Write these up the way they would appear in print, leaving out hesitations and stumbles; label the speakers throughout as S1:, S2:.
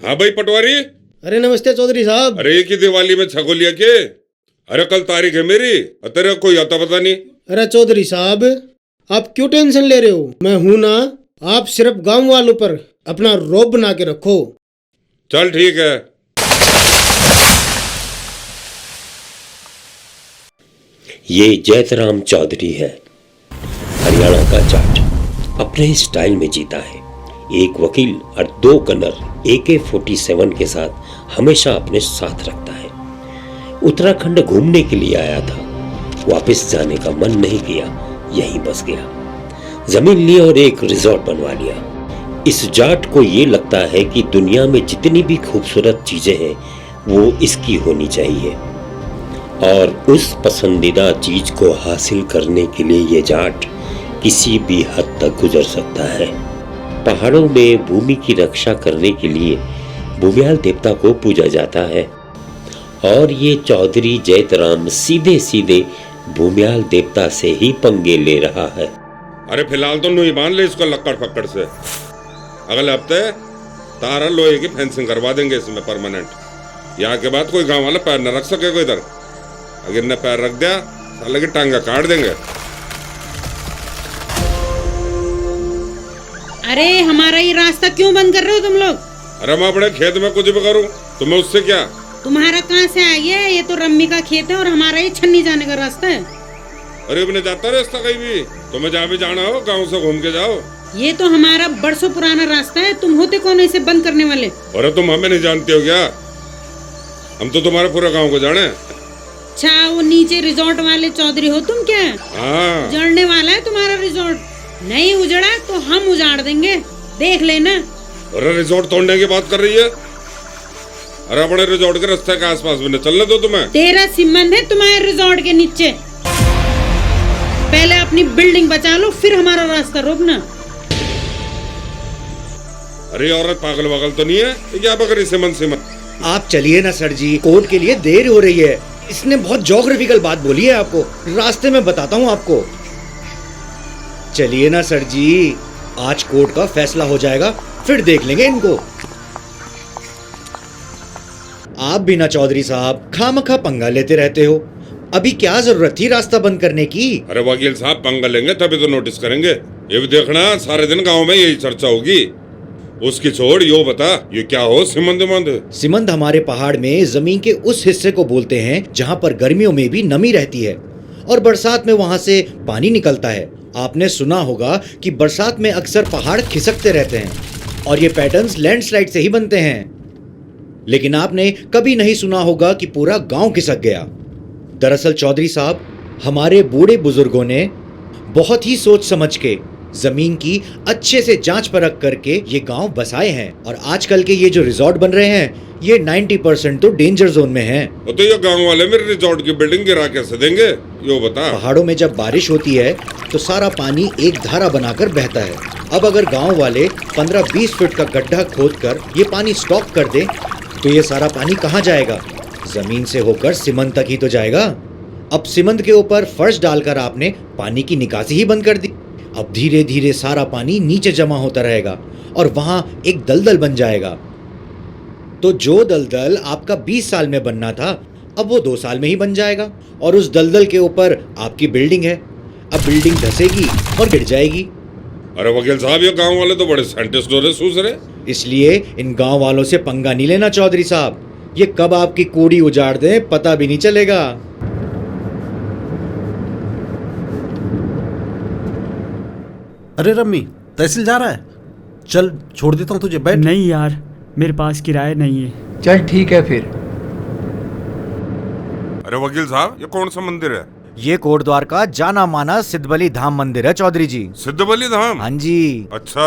S1: हाँ भाई पटवारी।
S2: अरे नमस्ते चौधरी साहब।
S1: अरे की दिवाली में छगोलिया के। अरे कल तारीख है मेरी, तेरे कोई आता पता नहीं।
S2: अरे चौधरी साहब आप क्यों टेंशन ले रहे हो, मैं हूं ना। आप सिर्फ गांव वालों पर अपना रौब बना के रखो।
S1: चल ठीक है।
S3: ये जैतराम चौधरी है, हरियाणा का जाट। अपने स्टाइल में जीता है। एक वकील और 2 गनर AK-47 के साथ हमेशा अपने साथ रखता है। उत्तराखंड घूमने के लिए आया था, वापस जाने का मन नहीं किया, यहीं बस गया। जमीन ली और एक रिजॉर्ट बनवा लिया। इस जाट को ये लगता है कि दुनिया में जितनी भी खूबसूरत चीजें हैं वो इसकी होनी चाहिए, और उस पसंदीदा चीज को हासिल करने के लिए ये जाट किसी भी हद तक गुजर सकता है। पहाड़ों में भूमि की रक्षा करने के लिए भूमियाल देवता को पूजा जाता है, और ये चौधरी जैतराम सीधे सीधे भूमियाल देवता से ही पंगे ले रहा है।
S1: अरे फिलहाल तो नुई बांध ले इसको लक्कड़ पकड़ से। अगले हफ्ते तारा लोहे की फेंसिंग करवा देंगे इसमें परमानेंट। यहाँ के बाद कोई गांव वाला पैर न रख सकेगा इधर। अगर ने पैर रख दिया साले की टांगा काट देंगे।
S4: अरे हमारा ये रास्ता क्यों बंद कर रहे हो तुम लोग?
S1: अरे मैं अपने खेत में कुछ भी करूं तुम्हें उससे क्या?
S4: तुम्हारा कहाँ से आ गया? ये तो रम्मी का खेत है और हमारा ये छन्नी जाने का रास्ता है।
S1: अरे अपने जाता रास्ता कहीं भी, तुम्हें जहाँ भी जाना हो गाँव से घूम के जाओ।
S4: ये तो हमारा बरसों पुराना रास्ता है, तुम होते कौन इसे बंद करने वाले?
S1: अरे तुम हमें नहीं जानते हो क्या? हम तो तुम्हारे पूरे गाँव को जाने।
S4: अच्छा वो नीचे रिजॉर्ट वाले चौधरी हो तुम क्या?
S1: हाँ
S4: उजड़ने वाला है तुम्हारा रिजॉर्ट। नहीं उजड़ा तो हम उजाड़ देंगे, देख लेना।
S1: अरे रिजॉर्ट तोड़ने की बात कर रही है? अरे अपने रिजॉर्ट के रास्ते के आसपास भी न चलने दो तुम्हें।
S4: तेरा संबंध है तुम्हारे रिजॉर्ट के नीचे। पहले अपनी बिल्डिंग बचा लो फिर हमारा रास्ता रोकना।
S1: अरे औरत पागल वागल तो नहीं है क्या बकरी सिमन?
S5: आप चलिए ना सर जी, कोर्ट के लिए देर हो रही है। इसने बहुत ज्योग्राफिकल बात बोली है आपको, रास्ते में बताता हूँ आपको। चलिए ना सर जी, आज कोर्ट का फैसला हो जाएगा, फिर देख लेंगे इनको। आप भी ना चौधरी साहब खामखा पंगा लेते रहते हो। अभी क्या जरूरत थी रास्ता बंद करने की?
S1: अरे वकील साहब पंगा लेंगे तभी तो नोटिस करेंगे। ये भी देखना सारे दिन गांव में यही चर्चा होगी। उसकी छोड़ यो बता ये क्या हो सिमंद?
S5: सिमंद हमारे पहाड़ में जमीन के उस हिस्से को बोलते हैं जहाँ पर गर्मियों में भी नमी रहती है और बरसात में वहाँ से पानी निकलता है। आपने सुना होगा कि बरसात में अक्सर पहाड़ खिसकते रहते हैं और ये पैटर्न्स लैंडस्लाइड से ही बनते हैं। लेकिन आपने कभी नहीं सुना होगा कि पूरा गांव खिसक गया। दरअसल चौधरी साहब, हमारे बूढ़े बुजुर्गों ने बहुत ही सोच समझ के जमीन की अच्छे से जांच परख करके ये गांव बसाए हैं, और आजकल के ये जो रिजॉर्ट बन रहे हैं ये 90% तो डेंजर जोन में हैं।
S1: तो ये गांव वाले मेरे रिजॉर्ट की बिल्डिंग गिरा कैसे देंगे यो बता।
S5: पहाड़ों में जब बारिश होती है तो सारा पानी एक धारा बनाकर बहता है। अब अगर गांव वाले 15-20 फीट का गड्ढा खोदकर ये पानी स्टॉक कर दे तो ये सारा पानी कहाँ जाएगा? जमीन से होकर सीमेंट तक ही तो जाएगा। अब सीमेंट के ऊपर फर्श डालकर आपने पानी की निकासी ही बंद कर दी। अब धीरे धीरे सारा पानी नीचे जमा होता रहेगा और वहां एक दलदल बन जाएगा। तो जो दलदल आपका 20 साल में बनना था अब वो 2 साल में ही बन जाएगा, और उस दलदल के ऊपर आपकी बिल्डिंग है। अब बिल्डिंग धसेगी और गिर जाएगी।
S1: अरे वकील साहब ये गांव वाले तो बड़े साइंटिस्ट हो रहे सूझ रहे।
S5: इसलिए इन गांव वालों से पंगा नहीं लेना चौधरी साहब, ये कब आपकी कूड़ी उजाड़ दे पता भी नहीं चलेगा।
S6: अरे रम्मी, तहसील जा रहा है? चल छोड़ देता हूँ तुझे, बैठ।
S7: नहीं यार, मेरे पास किराया नहीं है।
S8: चल ठीक है फिर।
S1: अरे वकील साहब ये कौन सा मंदिर है?
S5: ये कोटद्वार का जाना माना सिद्धबली धाम मंदिर है चौधरी जी।
S1: सिद्धबली धाम?
S5: हाँ जी।
S1: अच्छा,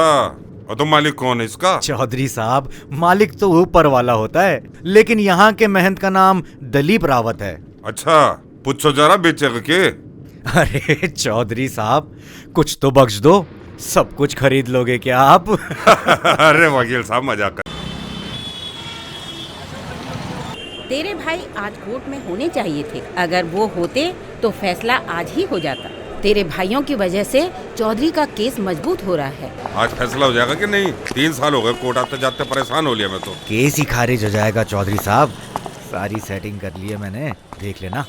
S1: और तो मालिक कौन है इसका?
S5: चौधरी साहब, मालिक तो ऊपर वाला होता है, लेकिन यहाँ के महंत का नाम दलीप रावत है।
S1: अच्छा, पूछो जरा बेचेगा के?
S5: अरे चौधरी साहब कुछ तो बख्श दो, सब कुछ खरीद लोगे क्या आप?
S1: अरे वकील साहब मजाक कर।
S9: तेरे भाई आज कोर्ट में होने चाहिए थे। अगर वो होते तो फैसला आज ही हो जाता।
S8: तेरे भाइयों की वजह से चौधरी का केस मजबूत हो रहा है।
S1: आज फैसला हो जाएगा कि नहीं? 3 साल हो गए कोर्ट आते जाते, परेशान हो लिया मैं तो।
S5: केस ही खारिज हो जाएगा चौधरी साहब। सारी सेटिंग कर ली है मैंने, देख लेना।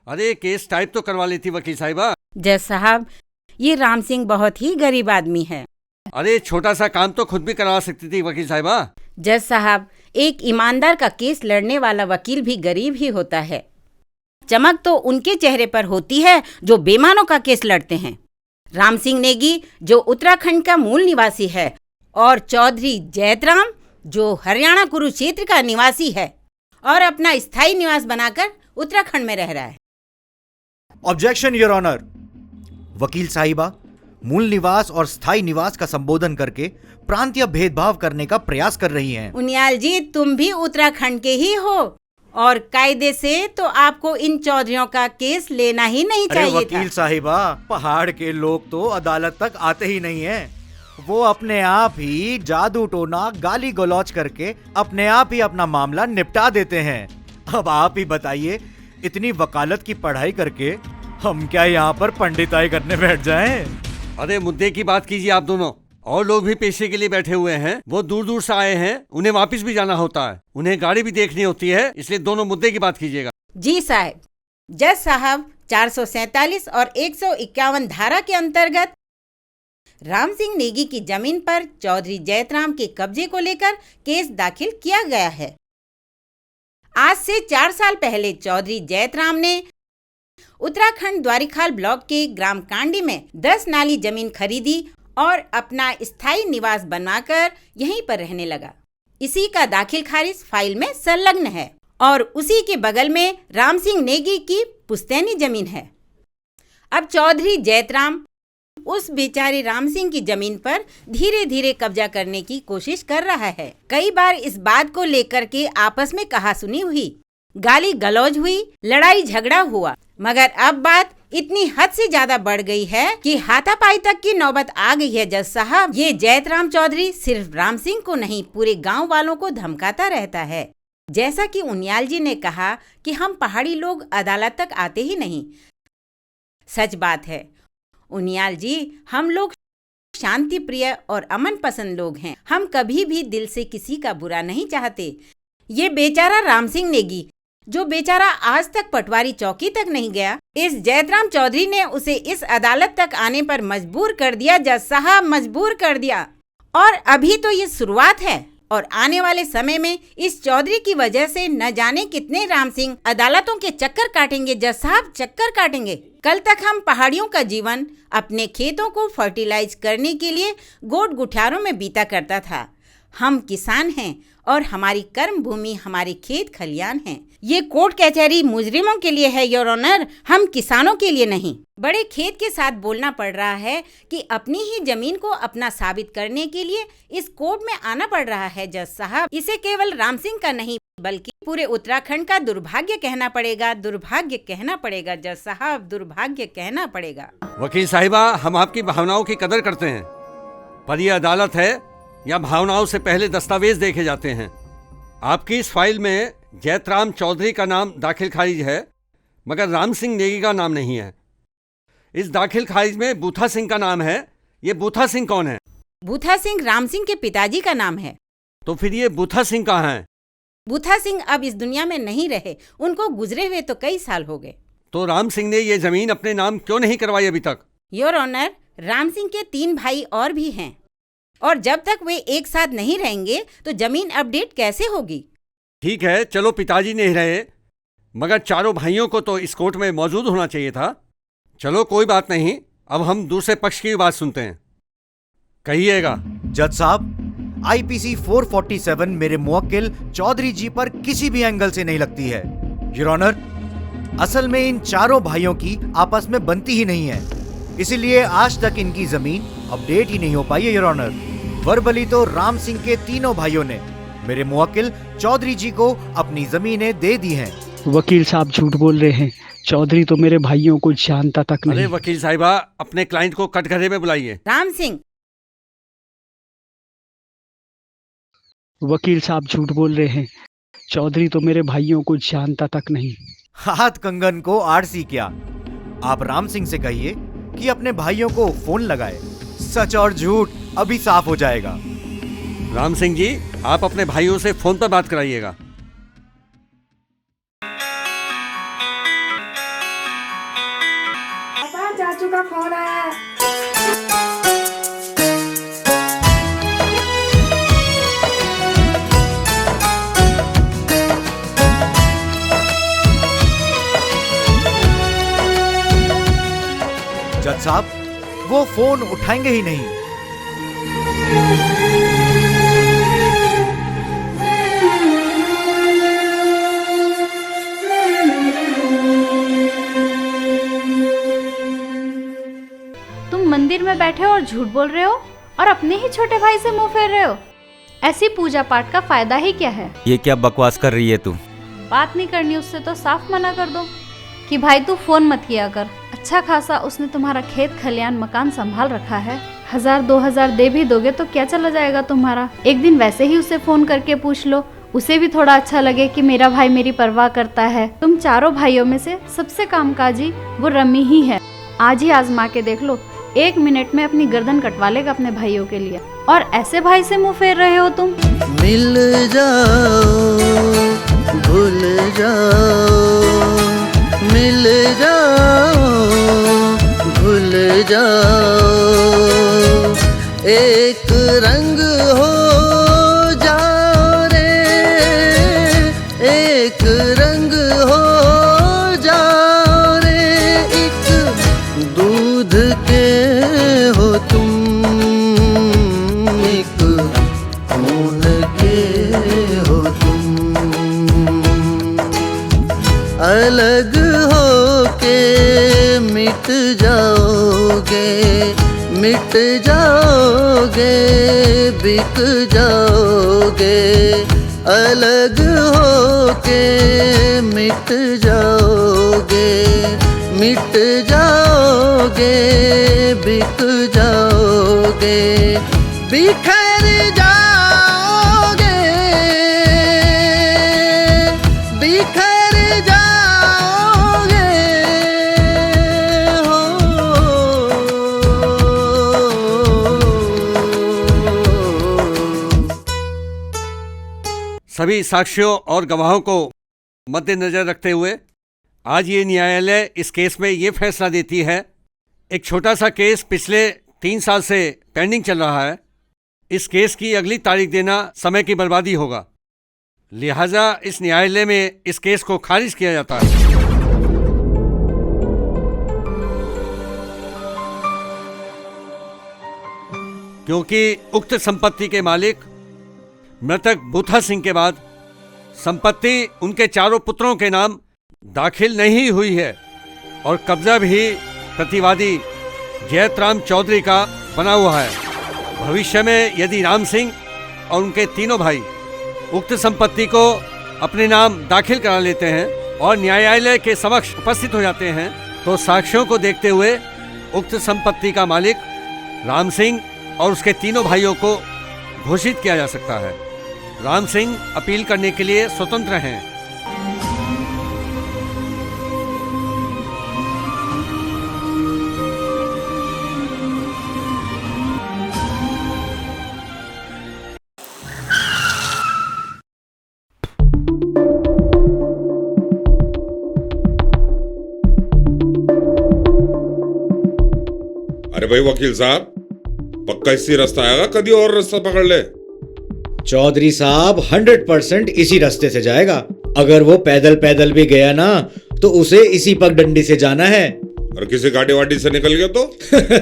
S9: अरे केस टाइप तो करवा ली थी वकील साहिबा।
S8: जज साहब, ये राम सिंह बहुत ही गरीब आदमी है।
S9: अरे छोटा सा काम तो खुद भी करवा सकती थी वकील साहिबा।
S8: जज साहब, एक ईमानदार का केस लड़ने वाला वकील भी गरीब ही होता है। चमक तो उनके चेहरे पर होती है जो बेईमानों का केस लड़ते हैं। राम सिंह नेगी जो उत्तराखंड का मूल निवासी है और चौधरी जैतराम जो हरियाणा कुरुक्षेत्र का निवासी है और अपना स्थायी निवास बनाकर उत्तराखंड में रह रहा है।
S5: Objection your honour. वकील साहिबा मूल निवास और स्थायी निवास का संबोधन करके प्रांतीय भेदभाव करने का प्रयास कर रही हैं।
S8: उनियाल जी, तुम भी उत्तराखंड के ही हो और कायदे से तो आपको इन चौधरियों का केस लेना ही नहीं चाहिए था।
S5: वकील साहिबा, पहाड़ के लोग तो अदालत तक आते ही नहीं हैं। वो अपने आप ही जादू टोना गाली गलौज करके अपने आप ही अपना मामला निपटा देते हैं। अब आप ही बताइए, इतनी वकालत की पढ़ाई करके हम क्या यहाँ पर पंडिताई करने बैठ जाएं?
S9: अरे मुद्दे की बात कीजिए आप दोनों। और लोग भी पेशे के लिए बैठे हुए हैं, वो दूर दूर से आए हैं, उन्हें वापस भी जाना होता है, उन्हें गाड़ी भी देखनी होती है, इसलिए दोनों मुद्दे की बात कीजिएगा।
S8: जी साहब। जज साहब, 447 और 151 धारा के अंतर्गत राम सिंह नेगी की जमीन पर चौधरी जैतराम के कब्जे को लेकर केस दाखिल किया गया है। आज से 4 साल पहले चौधरी जैतराम ने उत्तराखंड द्वारिखाल ब्लॉक के ग्राम कांडी में 10 नाली जमीन खरीदी और अपना स्थायी निवास बनाकर यहीं पर रहने लगा। इसी का दाखिल खारिज फाइल में संलग्न है और उसी के बगल में राम सिंह नेगी की पुश्तैनी जमीन है। अब चौधरी जैतराम उस बेचारे राम सिंह की जमीन पर धीरे धीरे कब्जा करने की कोशिश कर रहा है। कई बार इस बात को लेकर के आपस में कहासुनी हुई, गाली गलौज हुई, लड़ाई झगड़ा हुआ, मगर अब बात इतनी हद से ज्यादा बढ़ गई है कि हाथापाई तक की नौबत आ गई है। जज साहब, ये जैतराम चौधरी सिर्फ राम सिंह को नहीं, पूरे गांव वालों को धमकाता रहता है। जैसा कि उनियाल जी ने कहा कि हम पहाड़ी लोग अदालत तक आते ही नहीं, सच बात है उनियाल जी, हम लोग शांति प्रिय और अमन पसंद लोग हैं। हम कभी भी दिल से किसी का बुरा नहीं चाहते। ये बेचारा राम सिंह नेगी जो बेचारा आज तक पटवारी चौकी तक नहीं गया, इस जैतराम चौधरी ने उसे इस अदालत तक आने पर मजबूर कर दिया। जज साहब, मजबूर कर दिया। और अभी तो ये शुरुआत है और आने वाले समय में इस चौधरी की वजह से न जाने कितने राम सिंह अदालतों के चक्कर काटेंगे। जज साहब, चक्कर काटेंगे। कल तक हम पहाड़ियों का जीवन अपने खेतों को फर्टिलाइज करने के लिए गोट गुठियारों में बीता करता था। हम किसान हैं और हमारी कर्म भूमि हमारे खेत खलियान हैं। ये कोर्ट कचहरी मुजरिमों के लिए है योर ऑनर, हम किसानों के लिए नहीं। बड़े खेत के साथ बोलना पड़ रहा है कि अपनी ही जमीन को अपना साबित करने के लिए इस कोर्ट में आना पड़ रहा है। जज साहब, इसे केवल राम सिंह का नहीं बल्कि पूरे उत्तराखंड का दुर्भाग्य कहना पड़ेगा, दुर्भाग्य कहना पड़ेगा। जज साहब, दुर्भाग्य कहना पड़ेगा।
S9: वकील साहिबा, हम आपकी भावनाओं की कदर करते हैं, पर यह अदालत है या भावनाओं से पहले दस्तावेज देखे जाते हैं। आपकी इस फाइल में जैतराम चौधरी का नाम दाखिल खारिज है, मगर राम सिंह नेगी का नाम नहीं है। इस दाखिल खारिज में बूथा सिंह का नाम है। ये बूथा सिंह कौन है?
S8: बूथा सिंह राम सिंह के पिताजी का नाम है।
S9: तो फिर ये बूथा सिंह कहाँ हैं?
S8: बूथा सिंह अब इस दुनिया में नहीं रहे, उनको गुजरे हुए तो कई साल हो गए।
S9: तो राम सिंह ने ये जमीन अपने नाम क्यों नहीं करवाई अभी तक?
S8: योर ऑनर, राम सिंह के 3 भाई और भी हैं और जब तक वे एक साथ नहीं रहेंगे तो जमीन अपडेट कैसे होगी?
S9: ठीक है, चलो पिताजी नहीं रहे, मगर चारों भाइयों को तो इस कोर्ट में मौजूद होना चाहिए था। चलो कोई बात नहीं, अब हम दूसरे पक्ष की बात सुनते हैं। कहिएगा।
S5: जज साहब, आईपीसी 447 मेरे मुवक्किल चौधरी जी पर किसी भी एंगल से नहीं लगती है। योर ऑनर, असल में इन चारों भाइयों की आपस में बनती ही नहीं है, इसीलिए आज तक इनकी जमीन अपडेट ही नहीं हो पाई है। योर ऑनर, वर्बली तो राम सिंह के तीनों भाइयों ने मेरे मुवक्किल चौधरी जी को अपनी जमीनें दे दी हैं।
S7: वकील साहब झूठ बोल रहे हैं, चौधरी तो मेरे भाइयों को जानता तक नहीं।
S9: अरे वकील साहिबा, अपने क्लाइंट को कटघरे में बुलाइए।
S8: राम सिंह,
S7: वकील साहब झूठ बोल रहे हैं। चौधरी तो मेरे भाइयों को जानता तक नहीं।
S5: हाथ कंगन को आरसी क्या? आप राम सिंह से कहिए कि अपने भाइयों को फोन लगाए। सच और झूठ अभी साफ हो जाएगा।
S9: राम सिंह जी, आप अपने भाइयों से फोन पर बात कराइएगा।
S10: पापा, चाचू का फोन आया है।
S5: जज साहब, वो फोन उठाएंगे ही नहीं।
S10: तुम मंदिर में बैठे हो और झूठ बोल रहे हो और अपने ही छोटे भाई से मुंह फेर रहे हो। ऐसी पूजा पाठ का फायदा ही क्या है?
S5: ये क्या बकवास कर रही है तू?
S10: बात नहीं करनी उससे तो साफ मना कर दो कि भाई तू फोन मत किया कर। अच्छा खासा उसने तुम्हारा खेत खलियान मकान संभाल रखा है। 1000-2000 दे भी दोगे तो क्या चला जाएगा तुम्हारा। एक दिन वैसे ही उसे फोन करके पूछ लो, उसे भी थोड़ा अच्छा लगे कि मेरा भाई मेरी परवाह करता है। तुम चारों भाइयों में से सबसे कामकाजी वो रम्मी ही है। आज ही आजमा के देख लो, 1 मिनट में अपनी गर्दन कटवा लेगा अपने भाइयों के लिए। और ऐसे भाई से मुंह फेर रहे हो तुम।
S11: मिल जाओ, भूल जाओ, मिल जाओ, भूल जाओ, एक रंग हो जाओ रे, एक रंग हो जाओ रे, एक दूध के हो तुम, एक खून के हो तुम, अलग होके मिट जाओगे, मिट जाओगे, बिक जाओगे, अलग होके मिट जाओगे, मिट जाओगे, बिक जाओगे, बिखर जाओगे, बिखर जाओगे हो।
S9: सभी साक्ष्यों और गवाहों को मद्देनजर रखते हुए आज ये न्यायालय इस केस में ये फैसला देती है, एक छोटा सा केस पिछले 3 साल से पेंडिंग चल रहा है। इस केस की अगली तारीख देना समय की बर्बादी होगा, लिहाजा इस न्यायालय में इस केस को खारिज किया जाता है। क्योंकि उक्त संपत्ति के मालिक मृतक बूथा सिंह के बाद संपत्ति उनके चारों पुत्रों के नाम दाखिल नहीं हुई है और कब्जा भी प्रतिवादी जयतराम चौधरी का बना हुआ है। भविष्य में यदि राम सिंह और उनके तीनों भाई उक्त संपत्ति को अपने नाम दाखिल करा लेते हैं और न्यायालय के समक्ष उपस्थित हो जाते हैं, तो साक्ष्यों को देखते हुए उक्त संपत्ति का मालिक राम सिंह और उसके तीनों भाइयों को घोषित किया जा सकता है। राम सिंह अपील करने के लिए स्वतंत्र हैं।
S1: अरे भाई वकील साहब, पक्का इसी रास्ता आएगा, कभी और रास्ता पकड़ ले।
S5: चौधरी साहब 100% इसी रास्ते से जाएगा। अगर वो पैदल पैदल भी गया ना तो उसे इसी पगडंडी से जाना है।
S1: और किसी गाड़ी वाड़ी से निकल गया तो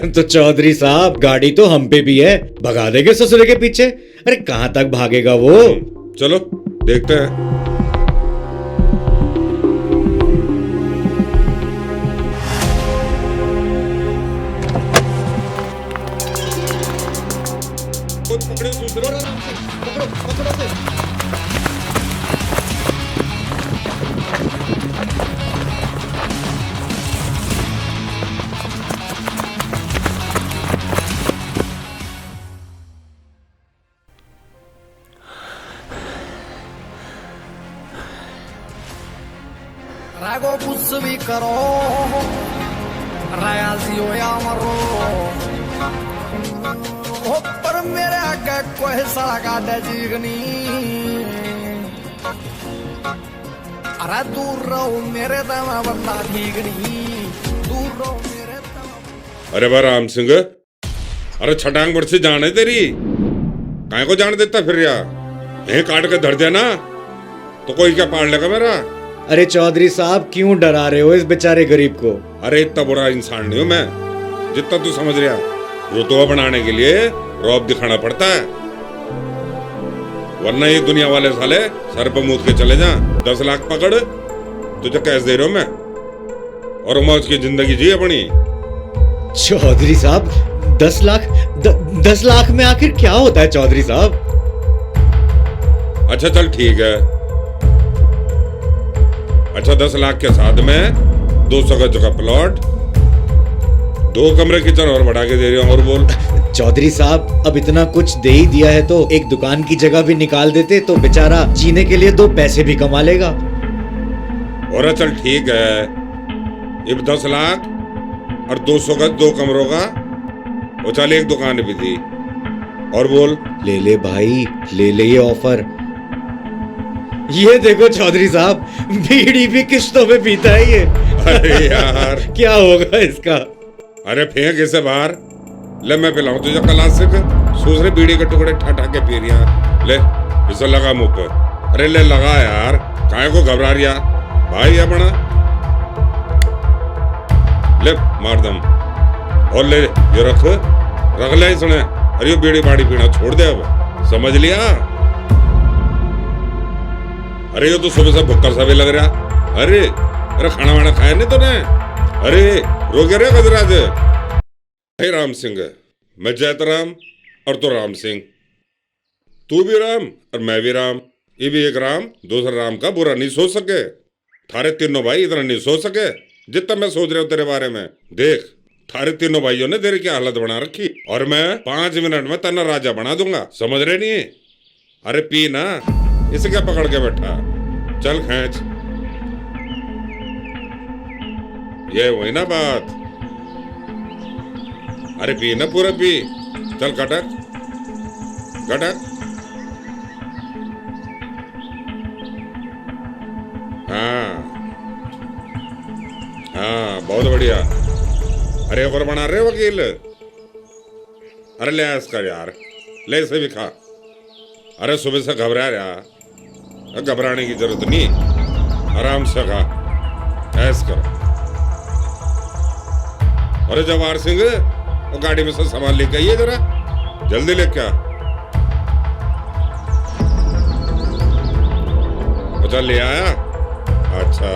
S5: तो चौधरी साहब गाड़ी तो हम पे भी है, भगा देंगे ससुरे के पीछे। अरे कहां तक भागेगा वो।
S1: चलो देखते हैं।
S11: रागो कुछ भी करो रायाजी हो या मरो ओ पर मेरे आगे कोई सड़क आडे जीगनी अरे दूर रहो मेरे दमा बंदा ठीक नहीं दूर रहो मेरे दमा।
S1: अरे वाह राम सिंह, अरे छटांग बड़ से जान है तेरी, काहे को जान देता फिर या यहीं काट के धर देना तो कोई क्या पाड़ लेगा मेरा।
S5: अरे चौधरी साहब क्यों डरा रहे हो इस बेचारे गरीब को?
S1: अरे इतना बुरा इंसान नहीं हूं मैं जितना तू समझ रहा। रुतबा बनाने के लिए रौब दिखाना पड़ता है, वरना ये दुनिया वाले साले सर पे मूद के चले जा। 10 लाख पकड़ तुझे कैश दे रहा हूं मैं, और मौज की जिंदगी जी अपनी।
S5: चौधरी साहब 10 लाख में आखिर क्या होता है चौधरी साहब?
S1: अच्छा चल ठीक है, अच्छा 10 लाख के साथ में 200 गज का प्लॉट, 2 कमरे किचन और बढ़ा के दे रही हूँ। और बोल
S5: चौधरी साहब अब इतना कुछ दे ही दिया है तो एक दुकान की जगह भी निकाल देते तो बेचारा जीने के लिए 2 पैसे भी कमा लेगा।
S1: और चल ठीक है, अब 10 लाख और 200 गज 2 कमरों का, वो चल एक दुकान भी थी। और बोल
S5: ले ले भाई ले ले ये ऑफर। ये देखो चौधरी साहब बीड़ी भी किश्तों में पीता है ये।
S1: अरे यार
S5: क्या होगा इसका?
S1: अरे फेंक इसे बाहर, ले मैं पिलाऊं तुझे क्लासिक। दूसरे बीड़ी के टुकड़े ठा के पी रिया, ले इसे लगा मुंह पे। अरे ले लगा यार, काहे को घबरा रिया भाई अपना, ले मार दम। और ले ये रख ले इसने। अरे ये बीड़ी बाड़ी पीना छोड़ दे अब, समझ लिया? अरे ये तो सुबह से भुक्कर सा भी लग रहा। अरे खाना वाना खाया नहीं तूने? अरे रो गया रे गजराज। हे राम सिंह, मैं जैतराम और तो राम सिंह, तू भी राम और मैं भी राम। ये भी एक राम दूसरा राम का बुरा नहीं सोच सके। थारे तीनों भाई इतना नहीं सोच सके जितना मैं सोच रहा हूँ तेरे बारे में। देख थारे तीनों भाइयों ने तेरी क्या हालत बना रखी, और मैं 5 मिनट में तेरा राजा बना दूंगा, समझ रहे नहीं? अरे पी ना, इसे क्या पकड़ के बैठा, चल खींच। ये वही ना बात। अरे पी ना पूरा पी, चल कटक कटक। हाँ हाँ बहुत बढ़िया। अरे और बना रहे वकील? अरे ले ऐस कर यार, ले इसे भी खा। अरे सुबह से घबरा रहा, घबराने की जरूरत नहीं, आराम से खा, ऐस कर। अरे जवाहर सिंह वो गाड़ी में से सामान लेके आइए जरा, जल्दी लेके आ। अच्छा ले आया? अच्छा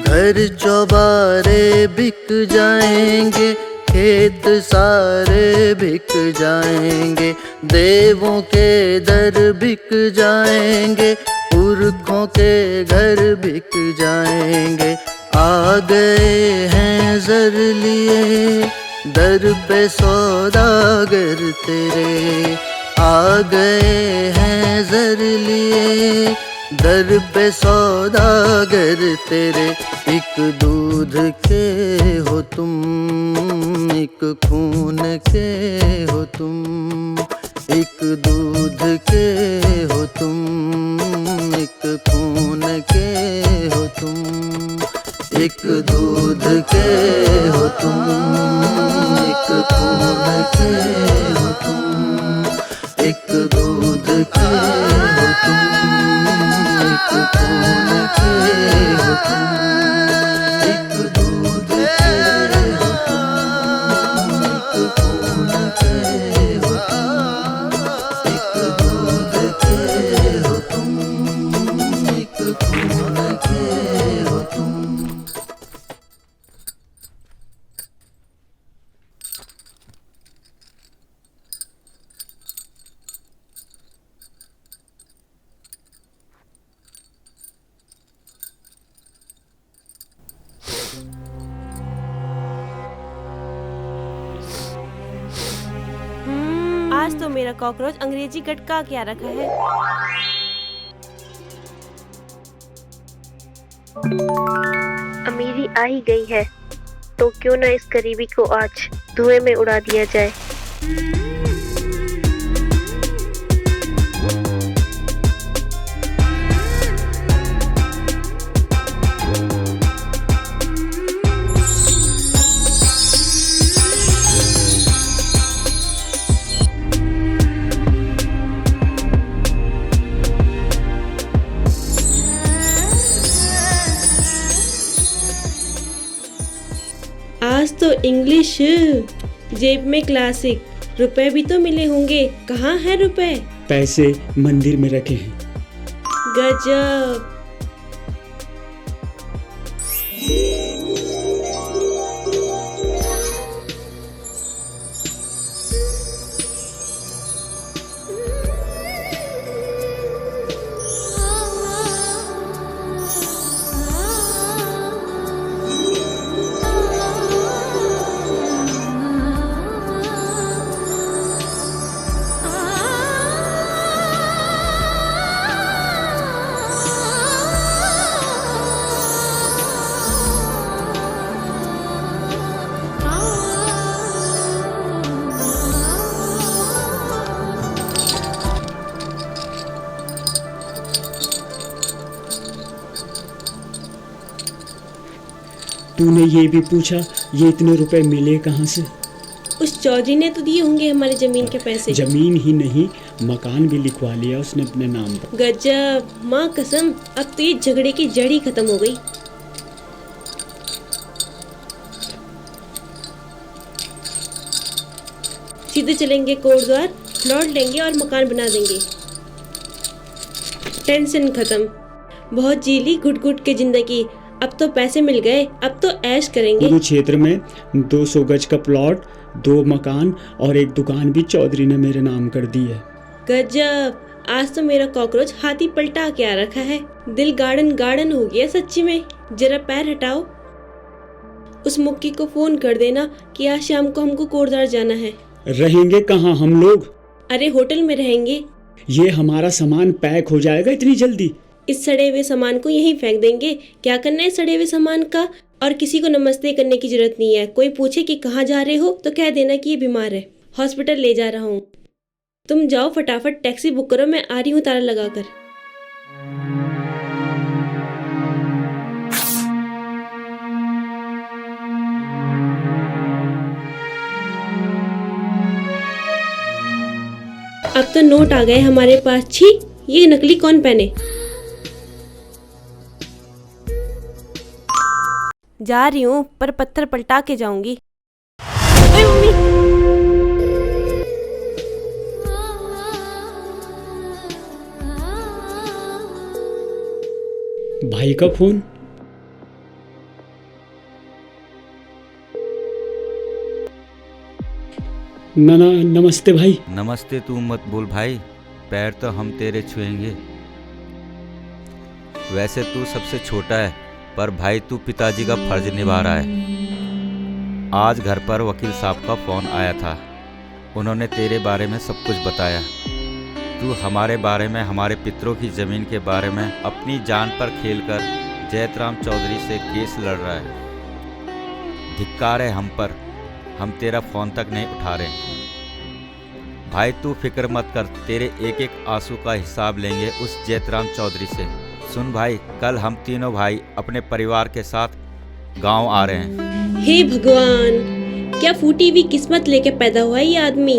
S11: घर चौबारे बिक जाएंगे, खेत सारे बिक जाएंगे, देवों के दर बिक जाएंगे, पुरखों के घर बिक जाएंगे। आ गए हैं जर लिए दर पे सौदागर तेरे, आ गए हैं जर लिए दर पे सौदागर तेरे। एक दूध के हो तुम, एक खून के हो तुम, एक दूध के हो तुम, एक खून के हो तुम, एक दूध के हो तुम, एक खून के हो तुम, एक दूध के हो तुम, एक खून के हो तुम, एक दूध के हो तुम, एक खून के हो तुम, एक दूध के हो तुम, एक खून के हो तुम।
S12: आज तो मेरा कॉकरोच अंग्रेजी गटका क्या रखा है।
S13: अमीरी आ ही गई है तो क्यों ना इस गरीबी को आज धुएं में उड़ा दिया जाए।
S12: आज तो इंग्लिश, जेब में क्लासिक, रुपए भी तो मिले होंगे। कहाँ है रुपए?
S7: पैसे मंदिर में रखे हैं।
S12: गजब।
S7: तूने ये भी पूछा ये इतने रुपए मिले कहाँ से?
S12: उस चौधरी ने तो दिए होंगे हमारी जमीन के पैसे।
S7: जमीन ही नहीं, मकान भी लिखवा लिया उसने अपने नाम पर।
S12: गजब, माँ कसम, अब तो ये झगड़े की जड़ ही खत्म हो गई। सीधे चलेंगे कोटद्वार, प्लॉट लेंगे और मकान बना देंगे। टेंशन खत्म। बहुत जी ली घुट घुट के जिंदगी, अब तो पैसे मिल गए, अब तो ऐश करेंगे।
S7: पूरे क्षेत्र में 200 गज का प्लॉट, 2 मकान और 1 दुकान भी चौधरी ने मेरे नाम कर दी है।
S12: गजब, आज तो मेरा कॉकरोच हाथी पलटा के आ रखा है। दिल गार्डन गार्डन हो गया सच्ची में। जरा पैर हटाओ, उस मुक्की को फोन कर देना कि आज शाम को हमको कोटद्वार जाना है।
S7: रहेंगे कहाँ हम लोग?
S12: अरे होटल में रहेंगे।
S7: ये हमारा सामान पैक हो जाएगा इतनी जल्दी?
S12: इस सड़े हुए सामान को यहीं फेंक देंगे। क्या करना है सड़े हुए सामान का? और किसी को नमस्ते करने की जरूरत नहीं है। कोई पूछे कि कहाँ जा रहे हो तो कह देना कि ये बीमार है, हॉस्पिटल ले जा रहा हूँ। तुम जाओ फटाफट टैक्सी बुक करो, मैं आ रही हूँ ताला लगाकर। अब तो नोट आ गए हमारे पास। छी, ये नकली कौन पहने? जा रही हूँ पर पत्थर पलटा के जाऊंगी। ओए मम्मी।
S7: भाई का फोन। नाना नमस्ते भाई।
S14: नमस्ते तू मत बोल भाई, पैर तो हम तेरे छुएंगे। वैसे तू सबसे छोटा है पर भाई तू पिताजी का फर्ज निभा रहा है। आज घर पर वकील साहब का फ़ोन आया था, उन्होंने तेरे बारे में सब कुछ बताया। तू हमारे बारे में, हमारे पितरों की ज़मीन के बारे में अपनी जान पर खेलकर जयतराम चौधरी से केस लड़ रहा है। धिक्कार है हम पर, हम तेरा फ़ोन तक नहीं उठा रहे। भाई तू फिक्र मत कर, तेरे एक एक आंसू का हिसाब लेंगे उस जयतराम चौधरी से। सुन भाई, कल हम तीनों भाई अपने परिवार के साथ गांव आ रहे हैं।
S12: हे भगवान, क्या फूटी हुई किस्मत लेके पैदा हुआ ये आदमी।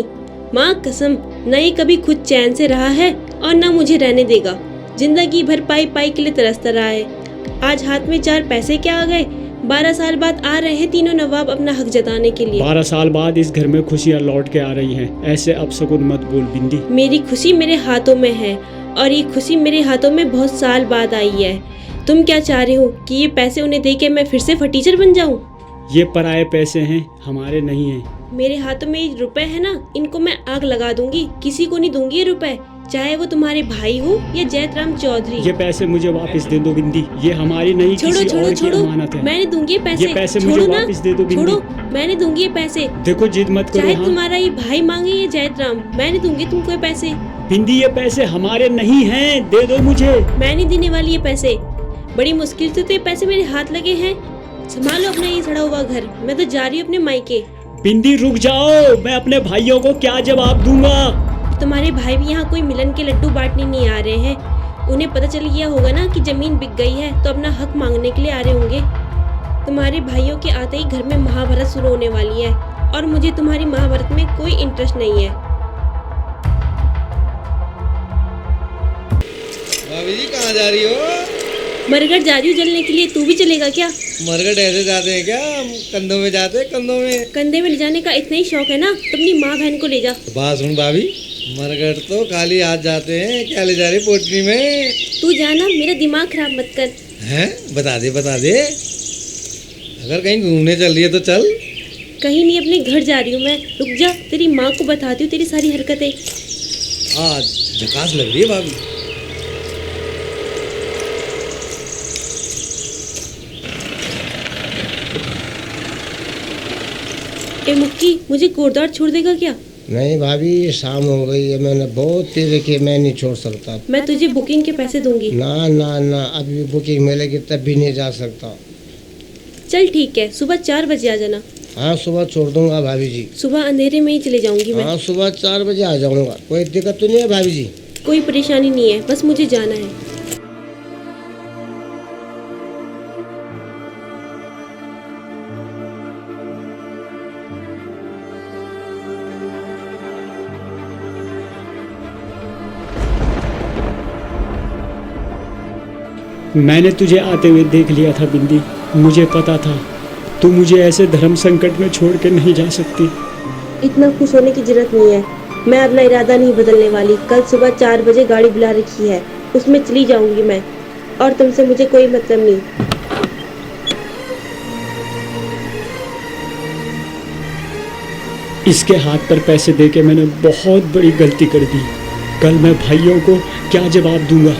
S12: माँ कसम, न ये कभी खुद चैन से रहा है और न मुझे रहने देगा। जिंदगी भर पाई पाई के लिए तरसता रहा है। आज हाथ में 4 पैसे क्या आ गए। 12 साल बाद आ रहे हैं तीनों नवाब अपना हक जताने के लिए।
S7: 12 साल बाद इस घर में खुशियाँ लौट के आ रही हैं। ऐसे अपशगुन मत बोल बिंदी।
S12: मेरी खुशी मेरे हाथों में है और ये खुशी मेरे हाथों में बहुत साल बाद आई है। तुम क्या चाह रहे हो कि ये पैसे उन्हें दे के मैं फिर से फटीचर बन जाऊं?
S7: ये पराये पैसे हैं, हमारे नहीं हैं।
S12: मेरे हाथों में ये रुपए है ना, इनको मैं आग लगा दूंगी। किसी को नहीं दूंगी ये रुपए। चाहे वो तुम्हारे भाई हो या जयतराम चौधरी।
S7: ये पैसे मुझे वापस दे दो बिंदी, ये हमारी नहीं
S12: छोड़ो
S7: किसी
S12: छोड़ो
S7: और की
S12: छोड़ो,
S7: अमानत है।
S12: मैंने दूंगी ये पैसे।
S7: ये पैसे
S12: छोड़ो
S7: मुझे
S12: ना,
S7: वापस दे दो बिंदी।
S12: छोड़ो, मैंने दूंगी ये पैसे।
S7: देखो जिद मत करो।
S12: चाहे
S7: हाँ?
S12: तुम्हारा ये भाई मांगे या जयतराम, मैंने दूंगी तुमको ये पैसे।
S7: बिंदी ये पैसे हमारे नहीं हैं, दे दो मुझे।
S12: मैं नहीं देने वाली ये पैसे, बड़ी मुश्किल से तो ये पैसे मेरे हाथ लगे हैं। संभालो अपना ये सड़ा हुआ घर, मैं तो जा रही हूँ अपने मायके।
S7: बिंदी रुक जाओ, मैं अपने भाइयों को क्या जवाब दूंगा।
S12: तुम्हारे भाई भी यहाँ कोई मिलन के लड्डू बांटने नहीं आ रहे हैं। उन्हें पता चल गया होगा ना कि जमीन बिक गई है, तो अपना हक मांगने के लिए आ रहे होंगे। तुम्हारे भाइयों के आते ही घर में महाभारत शुरू होने वाली है, और मुझे तुम्हारी महाभारत में कोई इंटरेस्ट नहीं है।
S15: भाभी जी कहाँ जा रही हो?
S12: मरघट जा रही हूँ जलने के लिए, तू भी चलेगा क्या?
S15: मरघट ऐसे जाते हैं क्या? कंधों में जाते हैं, कंधों में।
S12: कंधे में ले जाने का इतना ही शौक है ना, तो अपनी माँ बहन को ले जा।
S15: बात सुन भाभी, मरघट तो खाली हाथ जाते हैं, क्या ले जा रही पोटली में?
S12: तू जाना, मेरा दिमाग खराब मत कर।
S15: हैं? बता दे बता दे, अगर कहीं घूमने चल रही है तो चल।
S12: कहीं नहीं, अपने घर जा रही हूँ मैं। रुक जा, तेरी माँ को बताती हूँ तेरी सारी हरकतें।
S15: आज झकास लग रही है भाभी।
S12: ए मुक्की, मुझे कोटद्वार छोड़ देगा क्या?
S16: नहीं भाभी, शाम हो गई है, मैंने बहुत तेज रखी है, मैं नहीं छोड़ सकता।
S12: मैं तुझे बुकिंग के पैसे दूंगी।
S16: ना ना ना, अभी बुकिंग मिलेगी तब भी नहीं जा सकता।
S12: चल ठीक है, सुबह 4 बजे आ जाना।
S16: हाँ सुबह छोड़ दूंगा भाभी जी।
S12: सुबह अंधेरे में ही चले जाऊंगी मैं।
S16: हाँ सुबह 4 बजे आ जाऊंगा, कोई दिक्कत तो नहीं है भाभी जी?
S12: कोई परेशानी नहीं है, बस मुझे जाना है।
S7: मैंने तुझे आते हुए देख लिया था बिंदी, मुझे पता था तू मुझे ऐसे धर्म संकट में छोड़ के नहीं जा सकती।
S12: इतना खुश होने की जरूरत नहीं है, मैं अपना इरादा नहीं बदलने वाली। कल सुबह 4 बजे गाड़ी बुला रखी है, उसमें चली जाऊंगी मैं, और तुमसे मुझे कोई मतलब नहीं।
S7: इसके हाथ पर पैसे देके मैंने बहुत बड़ी गलती कर दी। कल मैं भाइयों को क्या जवाब दूंगा।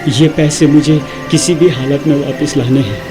S7: ये पैसे मुझे किसी भी हालत में वापस लाने हैं।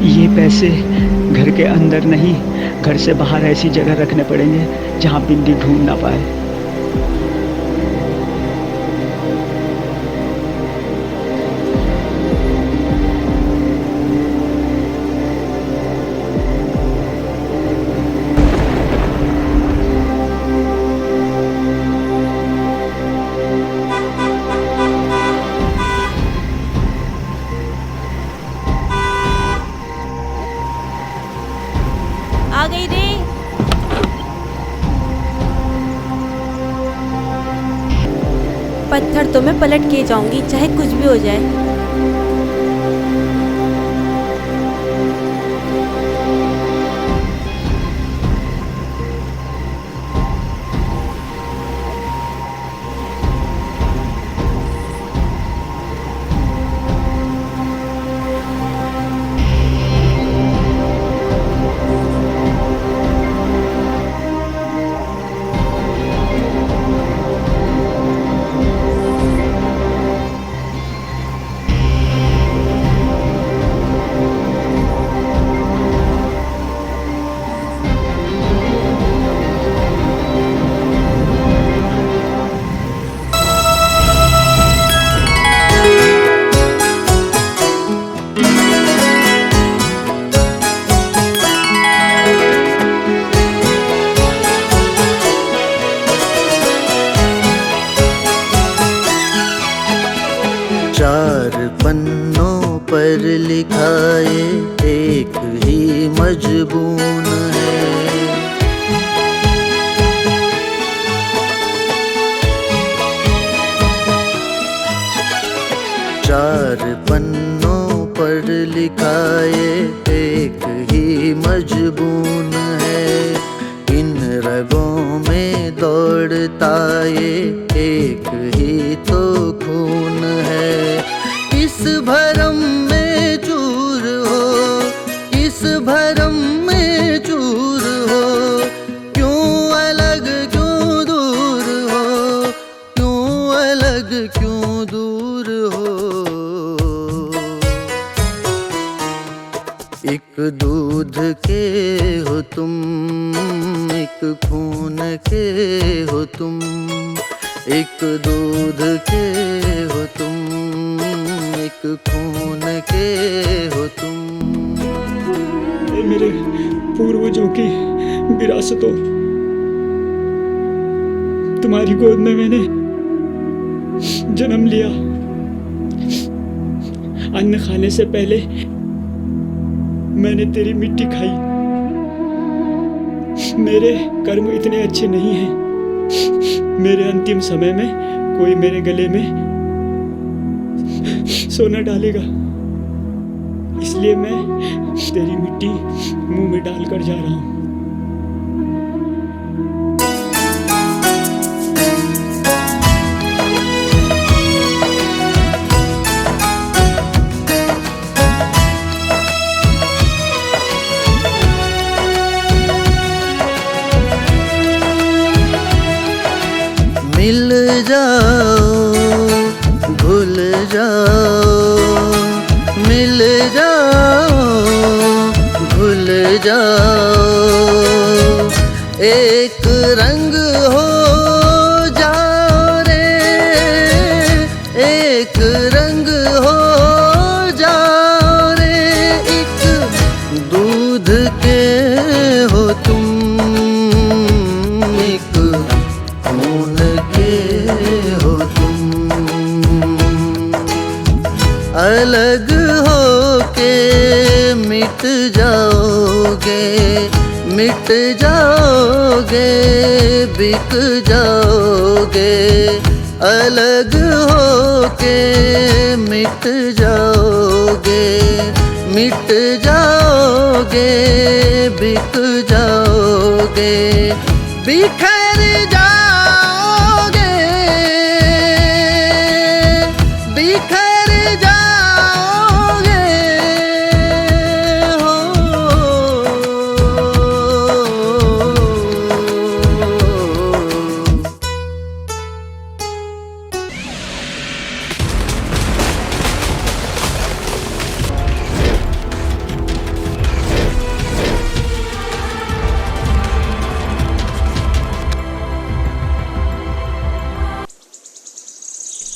S7: ये पैसे घर के अंदर नहीं, घर से बाहर ऐसी जगह रखने पड़ेंगे जहाँ बिंदी ढूंढ ना पाए।
S12: आ गई रे। पत्थर तो मैं पलट के जाऊंगी, चाहे कुछ भी हो जाए।
S17: मजबून है। चार पन्नों पर लिखाए एक ही मजबून है। इन रगों में दौड़ता ये एक ही तो खून है। इस भरम में चूर हो, इस भरम में चूर हो, क्यों अलग क्यों दूर हो, क्यों अलग क्यों दूर हो। एक दूध के हो तुम, एक खून के हो तुम, एक दूध के हो तुम, एक खून के हो तुम।
S7: ये मेरे पूर्वजों की विरासतों, तुम्हारी गोद में मैंने जन्म लिया। अन्न खाने से पहले मैंने तेरी मिट्टी खाई। मेरे कर्म इतने अच्छे नहीं हैं। मेरे अंतिम समय में कोई मेरे गले में सोना डालेगा, इसलिए मैं तेरी मिट्टी मुंह में डालकर जा रहा हूं।
S17: मिल जाओ भूल जाओ, मिल जाओ भूल जाओ, एक रंग हो जाओ रे, एक रंग हो जाओ रे। एक दूध के हो तुम, एक खून के हो तुम। अलग हो के मिट जाओगे, मिट जाओगे, बिक जाओगे। अलग हो के मिट जाओगे, मिट जाओगे, बिक जाओगे, बिखर जाओगे, बिखर जाओगे हो।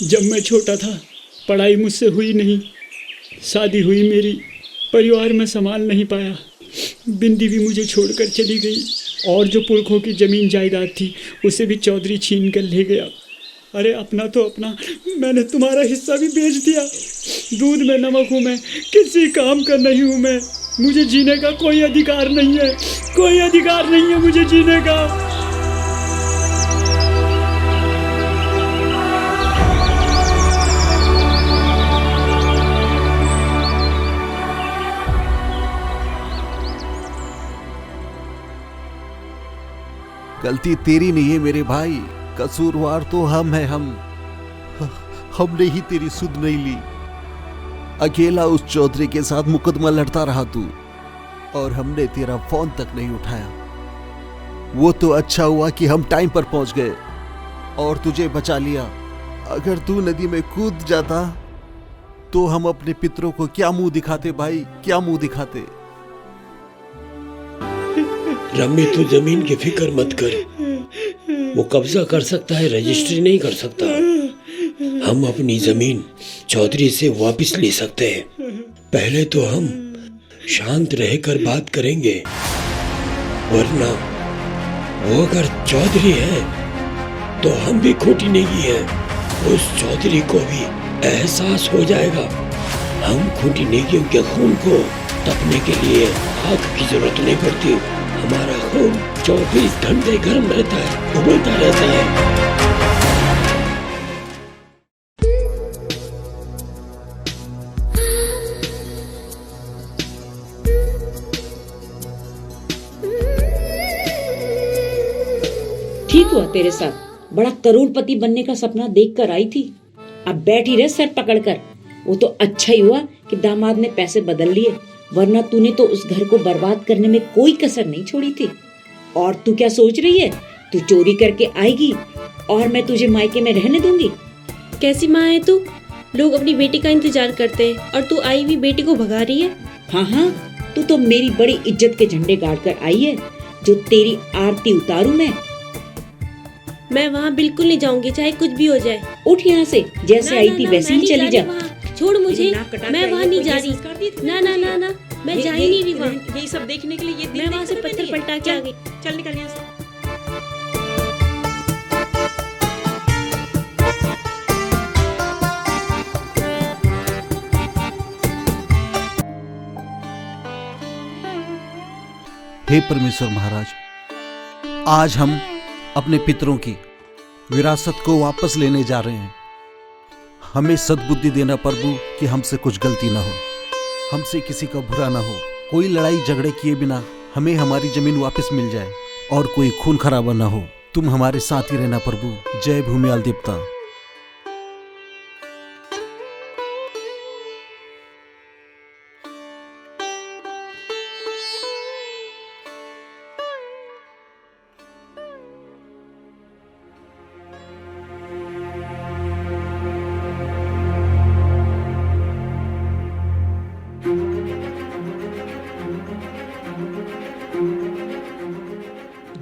S7: जब मैं छोटा था, पढ़ाई मुझसे हुई नहीं, शादी हुई मेरी, परिवार में संभाल नहीं पाया। बिंदी भी मुझे छोड़कर चली गई, और जो पुरखों की ज़मीन जायदाद थी उसे भी चौधरी छीन कर ले गया। अरे अपना तो अपना, मैंने तुम्हारा हिस्सा भी बेच दिया। दूध में नमक हूँ मैं, किसी काम का नहीं हूँ मैं। मुझे जीने का कोई अधिकार नहीं है, कोई अधिकार नहीं है मुझे जीने का।
S6: गलती तेरी नहीं है मेरे भाई, कसूरवार तो हम हैं। हमने ही तेरी सुध नहीं ली। अकेला उस चौधरी के साथ मुकदमा लड़ता रहा तू, और हमने तेरा फोन तक नहीं उठाया। वो तो अच्छा हुआ कि हम टाइम पर पहुंच गए और तुझे बचा लिया। अगर तू नदी में कूद जाता तो हम अपने पितरों को क्या मुंह दिखाते भाई, क्या मुंह दिखाते।
S3: रम्मी तू जमीन की फिक्र मत कर, वो कब्जा कर सकता है, रजिस्ट्री नहीं कर सकता। हम अपनी जमीन चौधरी से वापस ले सकते हैं। पहले तो हम शांत रहकर बात करेंगे, वरना वो अगर चौधरी है तो हम भी खोटी नहीं है। उस चौधरी को भी एहसास हो जाएगा हम खूंटी नेकियों के खून को तपने के लिए आग की जरूरत नहीं पड़ती। हमारा खून 24 घंटे गर्म रहता है, उबलता रहता है।
S18: ठीक हुआ तेरे साथ, बड़ा करोड़पति बनने का सपना देख कर आई थी, अब बैठी रहे सर पकड़कर। वो तो अच्छा ही हुआ कि दामाद ने पैसे बदल लिए, वरना तूने तो उस घर को बर्बाद करने में कोई कसर नहीं छोड़ी थी। और तू क्या सोच रही है, तू चोरी करके आएगी और मैं तुझे मायके में रहने दूंगी?
S12: कैसी माँ है तू? लोग अपनी बेटी का इंतजार करते हैं और तू आई हुई बेटी को भगा रही है।
S18: हाँ हाँ, तू तो मेरी बड़ी इज्जत के झंडे गाड़ कर आई है, जो तेरी आरती उतारूं
S12: मैं वहाँ बिल्कुल नहीं जाऊंगी, चाहे कुछ भी हो जाए।
S18: उठ यहाँ से, जैसे आई थी वैसे ही चली जा।
S12: छोड़ मुझे, मैं वहाँ नहीं जा रही। ना ना ना ना, मैं जा ही नहीं रही वहाँ।
S18: यही सब देखने के लिए ये
S12: मैं वहाँ से पत्थर पलटा के आ गई।
S18: चल निकल यहाँ से।
S6: हे परमेश्वर महाराज, आज हम अपने पितरों की विरासत को वापस लेने जा रहे हैं। हमें सद्बुद्धि देना प्रभु कि हमसे कुछ गलती ना हो, हमसे किसी का बुरा ना हो, कोई लड़ाई झगड़े किए बिना हमें हमारी जमीन वापस मिल जाए और कोई खून खराबा ना हो। तुम हमारे साथ ही रहना प्रभु। जय भूमियाल देवता।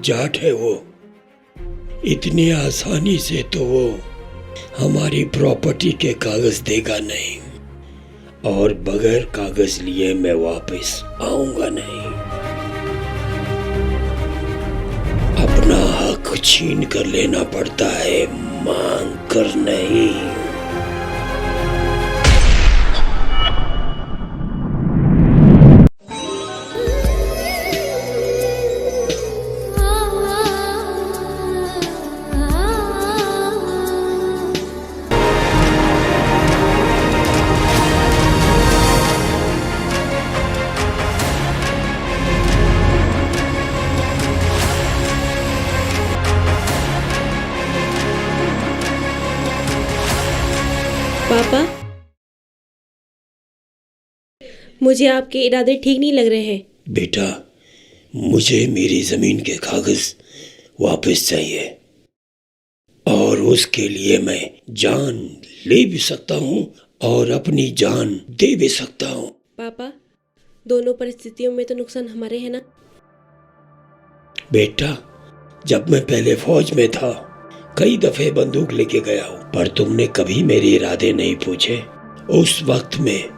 S3: जाट है वो, इतनी आसानी से तो वो हमारी प्रॉपर्टी के कागज देगा नहीं, और बगैर कागज लिए मैं वापस आऊंगा नहीं। अपना हक छीन कर लेना पड़ता है, मांग कर नहीं।
S12: पापा, मुझे आपके इरादे ठीक नहीं लग रहे हैं।
S3: बेटा, मुझे मेरी जमीन के कागज वापस चाहिए, और उसके लिए मैं जान ले भी सकता हूँ और अपनी जान दे भी सकता हूँ।
S12: पापा, दोनों परिस्थितियों में तो नुकसान हमारे है ना।
S3: बेटा, जब मैं पहले फौज में था, कई दफे बंदूक लेके गया हूँ, पर तुमने कभी मेरे इरादे नहीं पूछे। उस वक्त में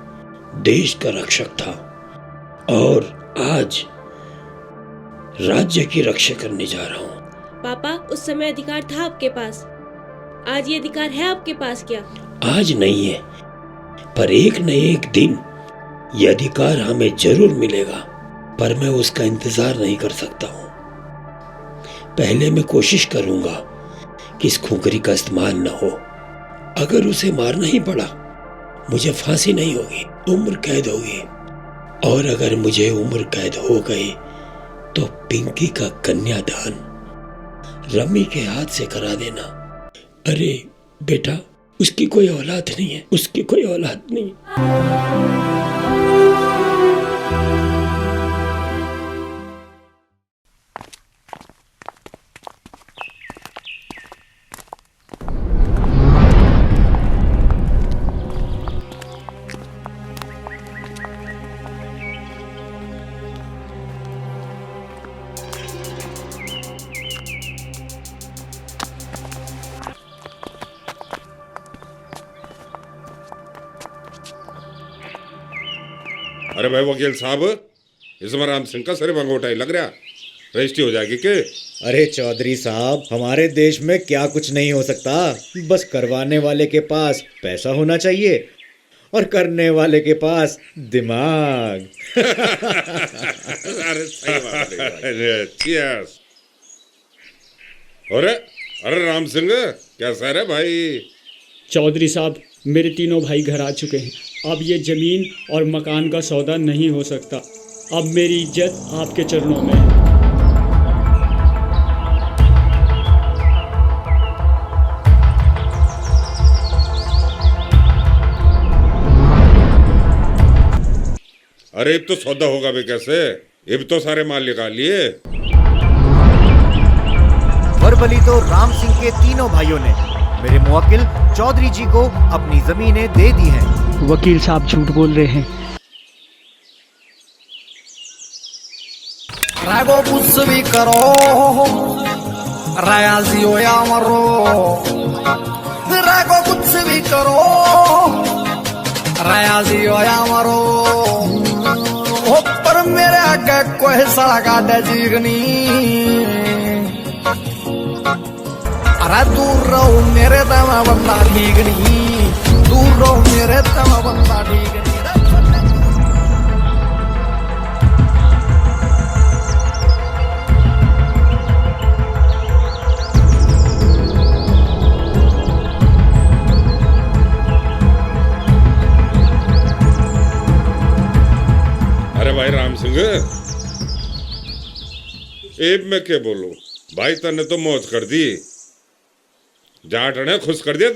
S3: देश का रक्षक था, और आज राज्य की रक्षा करने जा रहा हूँ।
S12: पापा, उस समय अधिकार था आपके पास, आज ये अधिकार है आपके पास क्या?
S3: आज नहीं है, पर एक न एक दिन ये अधिकार हमें जरूर मिलेगा, पर मैं उसका इंतजार नहीं कर सकता हूँ। पहले मैं कोशिश करूंगा कि इस खुंकरी का इस्तेमाल न हो। अगर उसे मारना ही पड़ा, मुझे फांसी नहीं होगी, उम्र कैद होगी, और अगर मुझे उम्र कैद हो गई तो पिंकी का कन्यादान रमी के हाथ से करा देना। अरे बेटा, उसकी कोई औलाद नहीं है, उसकी कोई औलाद नहीं।
S1: अरे भाई वकील साहब, इसमें राम सिंह का सिर अंगूठा ही लग रहा, रजिस्ट्री हो जाएगी के?
S5: अरे चौधरी साहब, हमारे देश में क्या कुछ नहीं हो सकता, बस करवाने वाले के पास पैसा होना चाहिए और करने वाले के पास दिमाग।
S1: अरे सही बात है। अरे cheers। अरे राम सिंह कैसा है भाई?
S7: चौधरी साहब, मेरे तीनों भाई घर आ चुके हैं। अब ये जमीन और मकान का सौदा नहीं हो सकता। अब मेरी इज्जत आपके चरणों में है।
S1: अरे अब तो सौदा होगा भी कैसे? अब तो सारे माल निकाल लिए।
S5: वर्बली तो राम सिंह के तीनों भाइयों ने मेरे मुवक्किल चौधरी जी को अपनी जमीनें दे दी हैं।
S7: वकील साहब झूठ बोल रहे हैं।
S11: रागो कुछ भी करो, रायाजी हो या मरो, रागो कुछ भी करो, रायाजी हो या मरो, पर मेरे आगे कोई सड़क आडे जीगनी। अरे दूर रहो मेरे तमा बंदा ठीक नहीं, दूर रहो मेरे तमा बंदा ठीक नहीं।
S1: अरे भाई राम सिंह, एब मैं क्या बोलूं भाई, तने तो मौज कर दी। जाट ने खुश कर दिया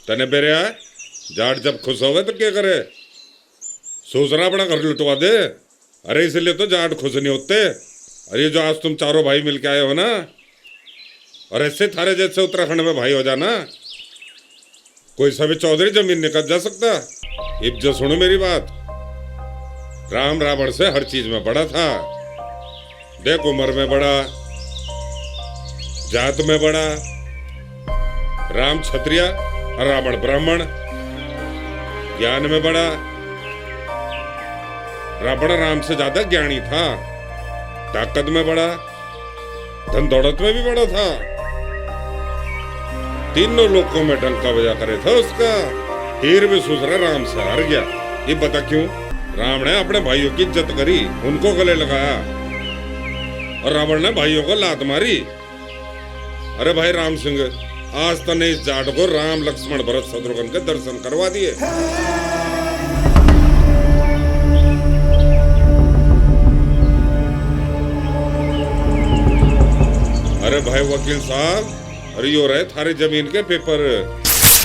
S1: तने बेरे आए। जाट जब खुश हो गए तो क्या करे? सोचना अपना घर लुटवा दे। अरे इसलिए तो जाट खुश नहीं होते। अरे जो आज तुम चारों भाई मिलके आए हो ना, और ऐसे थारे जैसे उत्तराखंड में भाई हो जाना, कोई सभी चौधरी जमीन निकल जा सकता। अब जो सुनो मेरी बात, राम रावण से हर चीज में बड़ा था। देख उम्र में बड़ा, जात में बड़ा। राम क्षत्रिय और रावण ब्राह्मण। ज्ञान में बड़ा, रावण राम से ज्यादा ज्ञानी था। ताकत में बड़ा, धन दौलत में भी बड़ा था। तीनों लोगों में डंका बजा करे था उसका। फिर भी सुसरा राम से हार गया। ये बता क्यों? राम ने अपने भाइयों की इज्जत करी, उनको गले लगाया, और रावण ने भाइयों को लात मारी। अरे भाई राम सिंह, आज तने इस जाट को राम लक्ष्मण भरत शत्रुघ्न के दर्शन करवा दिए। अरे भाई वकील साहब, अरे यो रहे थारी जमीन के पेपर।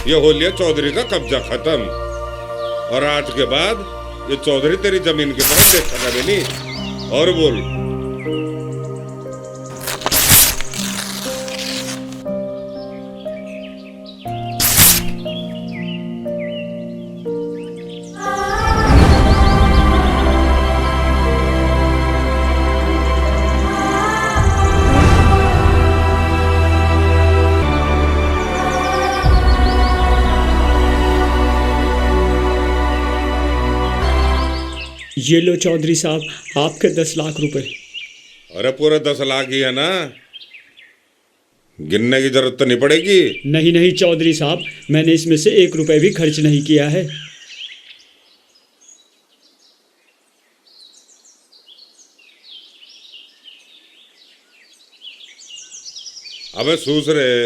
S1: ये हो लिया चौधरी का कब्जा खत्म, और आज के बाद ये चौधरी तेरी जमीन की तरफ देखा कभी नहीं। और बोल।
S7: ये लो चौधरी साहब, आपके 10 लाख रुपए।
S1: अरे पूरे 10 लाख ही है ना, गिनने की जरूरत तो नहीं पड़ेगी।
S7: नहीं चौधरी साहब, मैंने इसमें से 1 रुपए भी खर्च नहीं किया है।
S1: अबे सूस रहे,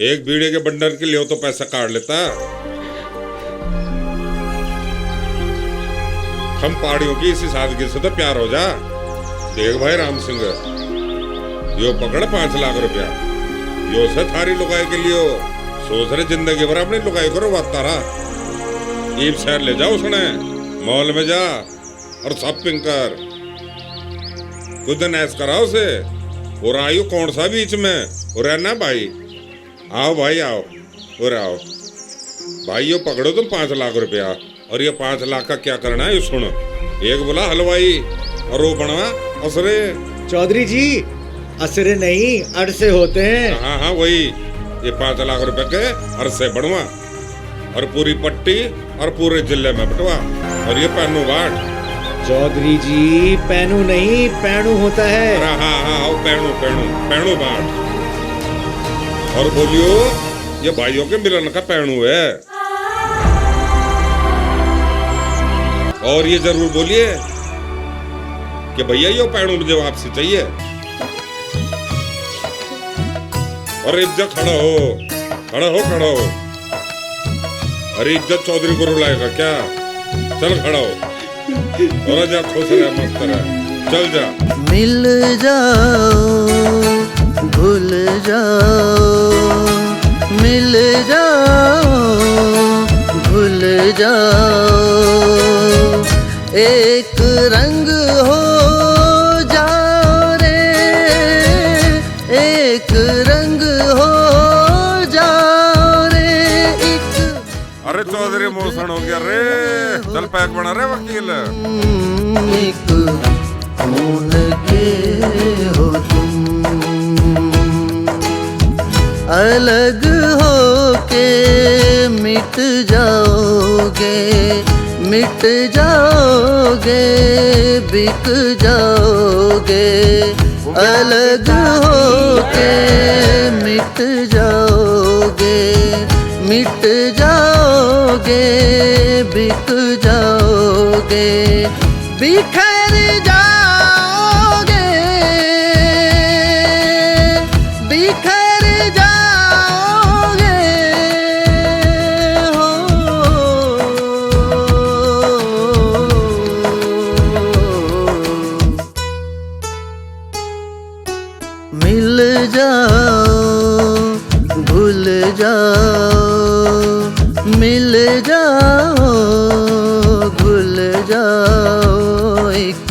S1: एक बीड़े के बंडल के लिए तो पैसा काट लेता। हम पहाड़ियों की इसी सादगी से तो प्यार हो जा। देख भाई राम सिंह, यो पकड़ 5 लाख रुपया, यो से थारी लुगाई के लिए सोच रहे जिंदगी भर अपनी लुगाई को रोवाता रहा। ईब शहर ले जाओ उसने, मॉल में जा और शॉपिंग कर, कुछ दिन ऐस कराओ उसे। और आयु कौन सा बीच में और रहना भाई। आओ भाई आओ, और आओ भाई, यो पकड़ो तुम 5 लाख रुपया। और ये 5 लाख का क्या करना है ये सुनो। एक बोला हलवाई और वो बनवा असरे।
S5: चौधरी जी, असरे नहीं अरसे होते हैं।
S1: हाँ वही, ये 5 लाख रुपए के अरसे बनवा, और पूरी पट्टी और पूरे जिले में बटवा, और ये पैनू बाट।
S5: चौधरी जी, पैनू नहीं पैणू होता है।
S1: हाँ पैणू बाट। और बोलियो, ये भाइयों के मिलन का पैणू है। और ये जरूर बोलिए कि भैया यो पैरों मुझे वापसी चाहिए। और इज्जत खड़ा हो, खड़ा हो, खड़ा हो। अरे इज्जत चौधरी को रुलाएगा क्या? चल खड़ा हो और जा, खुश रह, मस्त रह, चल जा।
S17: मिल जाओ, भूल जाओ, मिल जाओ, भूल जाओ, एक रंग हो जाओ रे, एक रंग हो जाओ रे, एक।
S1: अरे चौधरी मोसन हो गया रे, चल पैक बना रे वकील।
S17: एक खून के हो तुम, अलग हो के मिट जाओगे, मिट जाओगे, बिक जाओगे, अलग हो के मिट जाओगे, मिट जाओगे, बिक जाओगे, बिखर जाओगे, बिखर जाओगे हो। मिल जाओ, भूल जाओ, मिल जाओ, भूल जाओ, एक